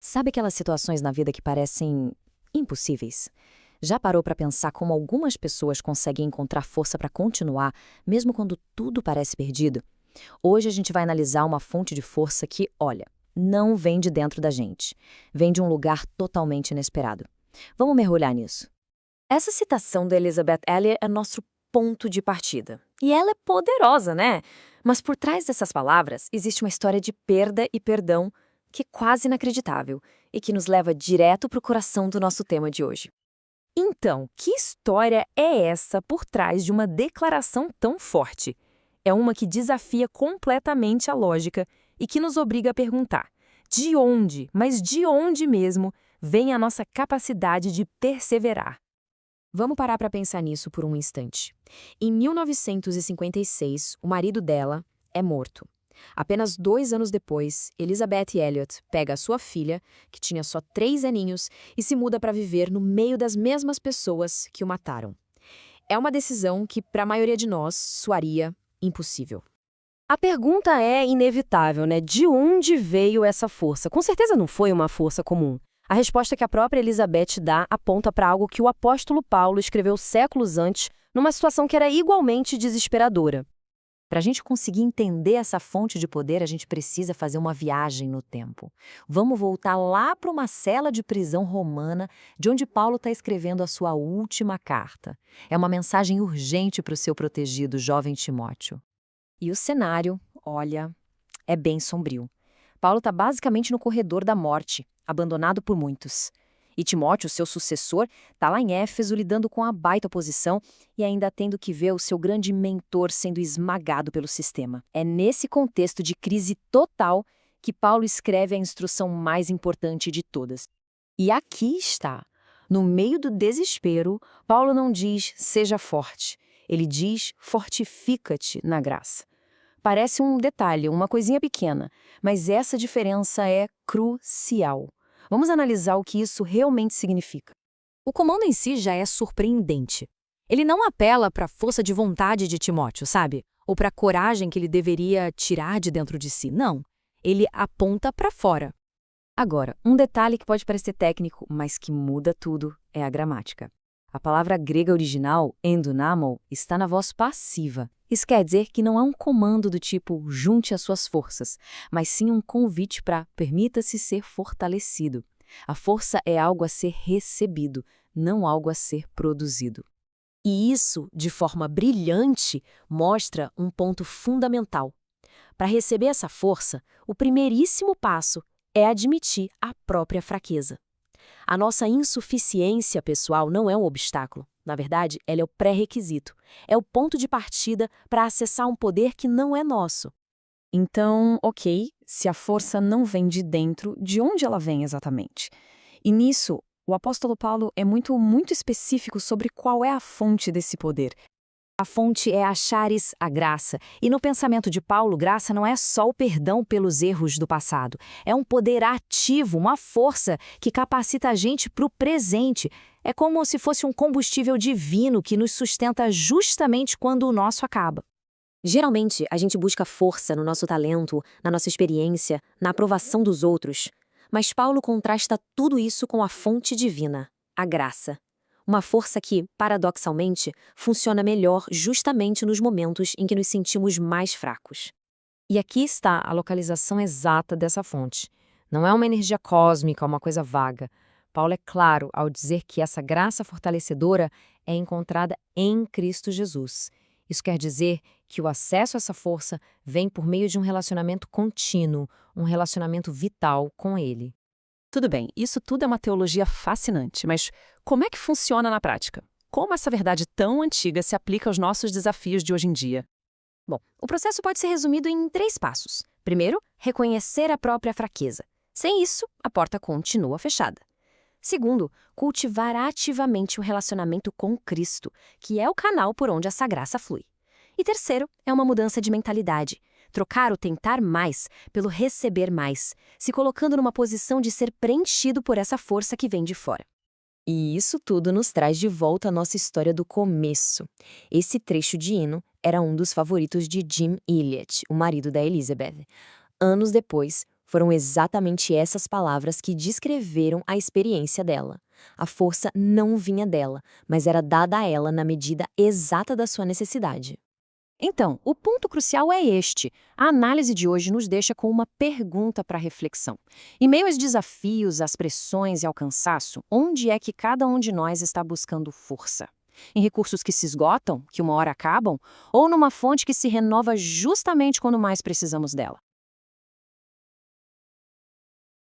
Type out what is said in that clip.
Sabe aquelas situações na vida que parecem impossíveis? Já parou para pensar como algumas pessoas conseguem encontrar força para continuar, mesmo quando tudo parece perdido? Hoje a gente vai analisar uma fonte de força que, olha, não vem de dentro da gente, vem de um lugar totalmente inesperado. Vamos mergulhar nisso. Essa citação da Elizabeth Elliot é nosso ponto de partida. E ela é poderosa, né? Mas por trás dessas palavras existe uma história de perda e perdão que é quase inacreditável e que nos leva direto para o coração do nosso tema de hoje. Então, que história é essa por trás de uma declaração tão forte? É uma que desafia completamente a lógica e que nos obriga a perguntar: de onde, mas de onde mesmo, vem a nossa capacidade de perseverar? Vamos parar para pensar nisso por um instante. Em 1956, o marido dela é morto. Apenas 2 anos depois, Elizabeth Elliot pega a sua filha, que tinha só 3 aninhos, e se muda para viver no meio das mesmas pessoas que o mataram. É uma decisão que, para a maioria de nós, soaria impossível. A pergunta é inevitável, né? De onde veio essa força? Com certeza não foi uma força comum. A resposta que a própria Elizabeth dá aponta para algo que o apóstolo Paulo escreveu séculos antes, numa situação que era igualmente desesperadora. Para a gente conseguir entender essa fonte de poder, a gente precisa fazer uma viagem no tempo. Vamos voltar lá para uma cela de prisão romana, de onde Paulo está escrevendo a sua última carta. É uma mensagem urgente para o seu protegido, jovem Timóteo. E o cenário, olha, é bem sombrio. Paulo está basicamente no corredor da morte, abandonado por muitos. E Timóteo, seu sucessor, está lá em Éfeso lidando com a baita oposição e ainda tendo que ver o seu grande mentor sendo esmagado pelo sistema. É nesse contexto de crise total que Paulo escreve a instrução mais importante de todas. E aqui está. No meio do desespero, Paulo não diz seja forte. Ele diz fortifica-te na graça. Parece um detalhe, uma coisinha pequena, mas essa diferença é crucial. Vamos analisar o que isso realmente significa. O comando em si já é surpreendente. Ele não apela para a força de vontade de Timóteo, sabe? Ou para a coragem que ele deveria tirar de dentro de si. Não. Ele aponta para fora. Agora, um detalhe que pode parecer técnico, mas que muda tudo, é a gramática. A palavra grega original, endunamo, está na voz passiva. Isso quer dizer que não é um comando do tipo junte as suas forças, mas sim um convite para permita-se ser fortalecido. A força é algo a ser recebido, não algo a ser produzido. E isso, de forma brilhante, mostra um ponto fundamental. Para receber essa força, o primeiríssimo passo é admitir a própria fraqueza. A nossa insuficiência pessoal não é um obstáculo. Na verdade, ela é o pré-requisito. É o ponto de partida para acessar um poder que não é nosso. Então, ok, se a força não vem de dentro, de onde ela vem exatamente? E nisso, o apóstolo Paulo é muito específico sobre qual é a fonte desse poder. A fonte é achares a graça. E no pensamento de Paulo, graça não é só o perdão pelos erros do passado. É um poder ativo, uma força que capacita a gente para o presente. É como se fosse um combustível divino que nos sustenta justamente quando o nosso acaba. Geralmente, a gente busca força no nosso talento, na nossa experiência, na aprovação dos outros. Mas Paulo contrasta tudo isso com a fonte divina, a graça. Uma força que, paradoxalmente, funciona melhor justamente nos momentos em que nos sentimos mais fracos. E aqui está a localização exata dessa fonte. Não é uma energia cósmica, uma coisa vaga. Paulo é claro ao dizer que essa graça fortalecedora é encontrada em Cristo Jesus. Isso quer dizer que o acesso a essa força vem por meio de um relacionamento contínuo, um relacionamento vital com Ele. Tudo bem, isso tudo é uma teologia fascinante, mas como é que funciona na prática? Como essa verdade tão antiga se aplica aos nossos desafios de hoje em dia? Bom, o processo pode ser resumido em 3 passos. Primeiro, reconhecer a própria fraqueza. Sem isso, a porta continua fechada. Segundo, cultivar ativamente o relacionamento com Cristo, que é o canal por onde essa graça flui. E terceiro, é uma mudança de mentalidade. Trocar o tentar mais pelo receber mais, se colocando numa posição de ser preenchido por essa força que vem de fora. E isso tudo nos traz de volta a nossa história do começo. Esse trecho de hino era um dos favoritos de Jim Elliot, o marido da Elizabeth. Anos depois, Foram exatamente essas palavras que descreveram a experiência dela. A força não vinha dela, mas era dada a ela na medida exata da sua necessidade. Então, o ponto crucial é este. A análise de hoje nos deixa com uma pergunta para reflexão. Em meio aos desafios, às pressões e ao cansaço, onde é que cada um de nós está buscando força? Em recursos que se esgotam, que uma hora acabam, ou numa fonte que se renova justamente quando mais precisamos dela?